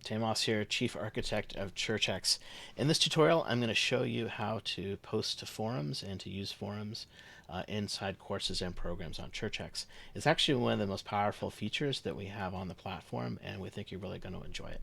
Tamos here, Chief Architect of CHURCHx. In this tutorial, I'm going to show you how to post to forums and to use forums inside courses and programs on CHURCHx. It's actually one of the most powerful features that we have on the platform, and we think you're really going to enjoy it.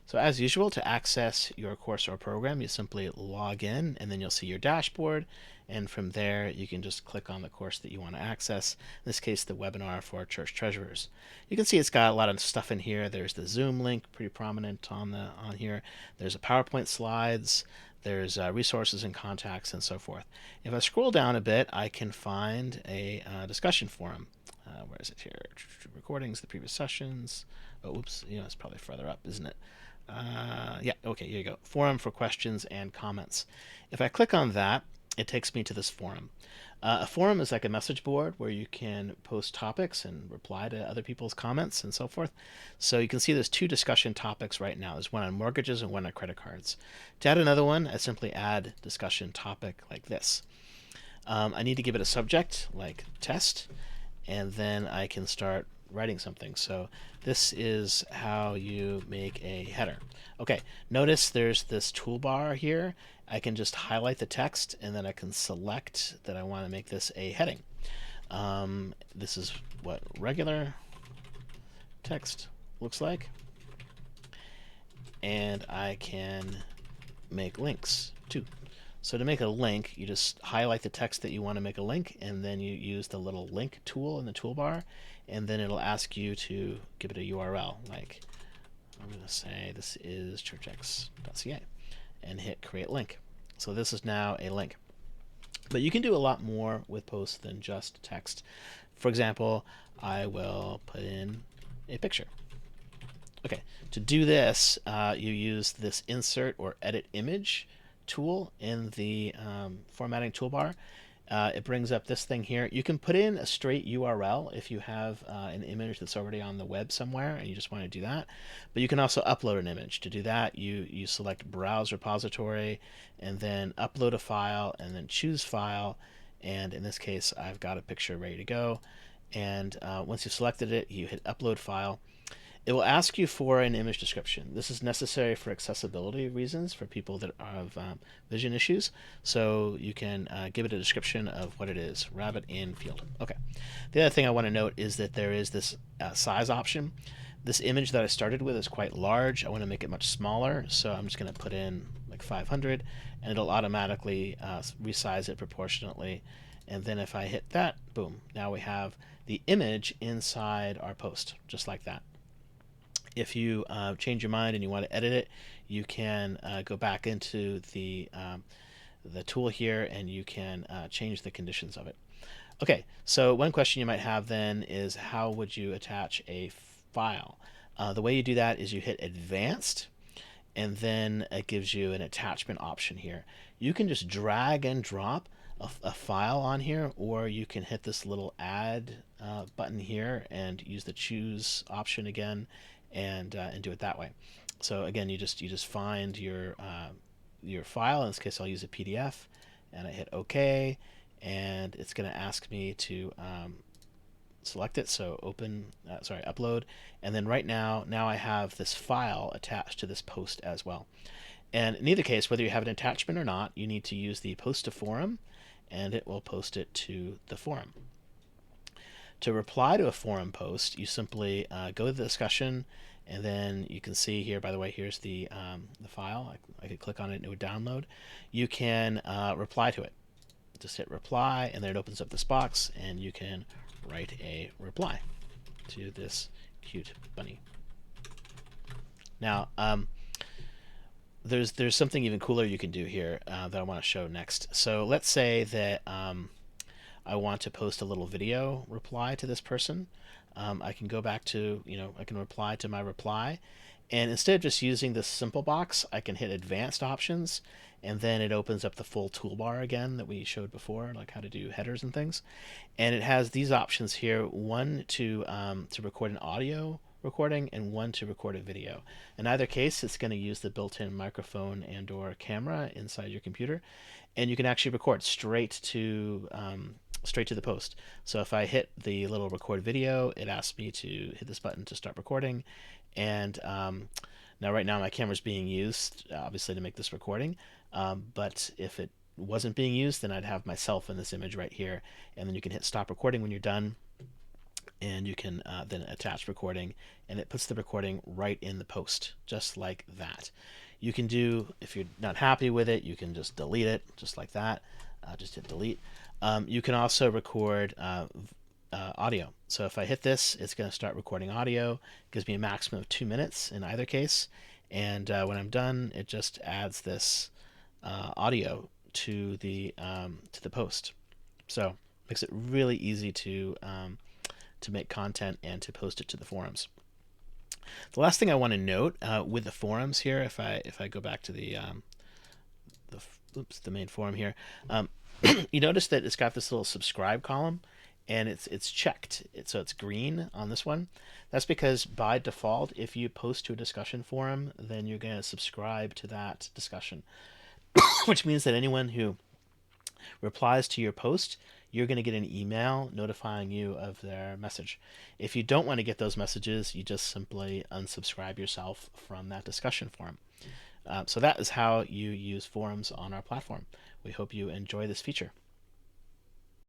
So as usual, to access your course or program, you simply log in, and then you'll see your dashboard, and from there you can just click on the course that you want to access, in this case the webinar for church treasurers. You can see it's got a lot of stuff in here. There's the Zoom link, pretty prominent on here. There's a PowerPoint slides, there's resources and contacts and so forth. If I scroll down a bit, I can find a discussion forum. Where is it here? Recordings, the previous sessions. Oh, oops, it's probably further up, isn't it? Yeah, okay, here you go. Forum for questions and comments. If I click on that, it takes me to this forum. A forum is like a message board where you can post topics and reply to other people's comments and so forth. So you can see there's two discussion topics right now. There's one on mortgages and one on credit cards. To add another one, I simply add discussion topic like this. I need to give it a subject like test, and then I can start writing something. So this is how you make a header. Okay, notice there's this toolbar here. I can just highlight the text, and then I can select that I want to make this a heading. This is what regular text looks like. And I can make links too. So to make a link, you just highlight the text that you want to make a link, and then you use the little link tool in the toolbar, and then it'll ask you to give it a URL. Like, I'm going to say this is churchx.ca and hit create link. So this is now a link. But you can do a lot more with posts than just text. For example, I will put in a picture. Okay, to do this, you use this insert or edit image tool in the formatting toolbar. It brings up this thing here. You can put in a straight URL if you have an image that's already on the web somewhere and you just want to do that. But you can also upload an image. To do that, you select Browse Repository and then upload a file and then choose File. And in this case, I've got a picture ready to go. And once you've selected it, you hit Upload File. It will ask you for an image description. This is necessary for accessibility reasons for people that have vision issues. So you can give it a description of what it is. Rabbit in field. Okay. The other thing I want to note is that there is this size option. This image that I started with is quite large. I want to make it much smaller. So I'm just going to put in like 500, and it'll automatically resize it proportionately. And then if I hit that, boom, now we have the image inside our post, just like that. If you change your mind and you want to edit it, you can go back into the tool here, and you can change the conditions of it. Okay, so one question you might have then is, how would you attach a file? The way you do that is you hit Advanced, and then it gives you an attachment option here. You can just drag and drop a file on here, or you can hit this little Add button here and use the Choose option again, and do it that way. So again, you just find your file. In this case, I'll use a PDF, and I hit OK, and it's going to ask me to select it. So upload, and then right now I have this file attached to this post as well. And in either case, whether you have an attachment or not, you need to use the Post to Forum, and it will post it to the forum. To reply to a forum post, you simply go to the discussion, and then you can see here, by the way, here's the file. I could click on it and it would download. You can reply to it. Just hit reply, and then it opens up this box, and you can write a reply to this cute bunny. Now, there's something even cooler you can do here that I want to show next. So let's say that I want to post a little video reply to this person. I can go back to, I can reply to my reply, and instead of just using this simple box, I can hit Advanced Options, and then it opens up the full toolbar again that we showed before, like how to do headers and things. And it has these options here: one to record an audio recording, and one to record a video. In either case, it's going to use the built-in microphone and/or camera inside your computer, and you can actually record straight to straight to the post. So if I hit the little record video, it asks me to hit this button to start recording. And now right now my camera's being used, obviously, to make this recording. But if it wasn't being used, then I'd have myself in this image right here. And then you can hit stop recording when you're done. And you can then attach recording, and it puts the recording right in the post, just like that. You can do, if you're not happy with it, you can just delete it, just like that. Just hit delete. You can also record audio. So if I hit this, it's going to start recording audio. It gives me a maximum of 2 minutes in either case. And when I'm done, it just adds this audio to the post. So makes it really easy to make content and to post it to the forums. The last thing I want to note with the forums here, if I go back to the main forum here, you notice that it's got this little subscribe column, and it's checked. So it's green on this one. That's because by default, if you post to a discussion forum, then you're going to subscribe to that discussion, which means that anyone who replies to your post, you're going to get an email notifying you of their message. If you don't want to get those messages, you just simply unsubscribe yourself from that discussion forum. So that is how you use forums on our platform. We hope you enjoy this feature.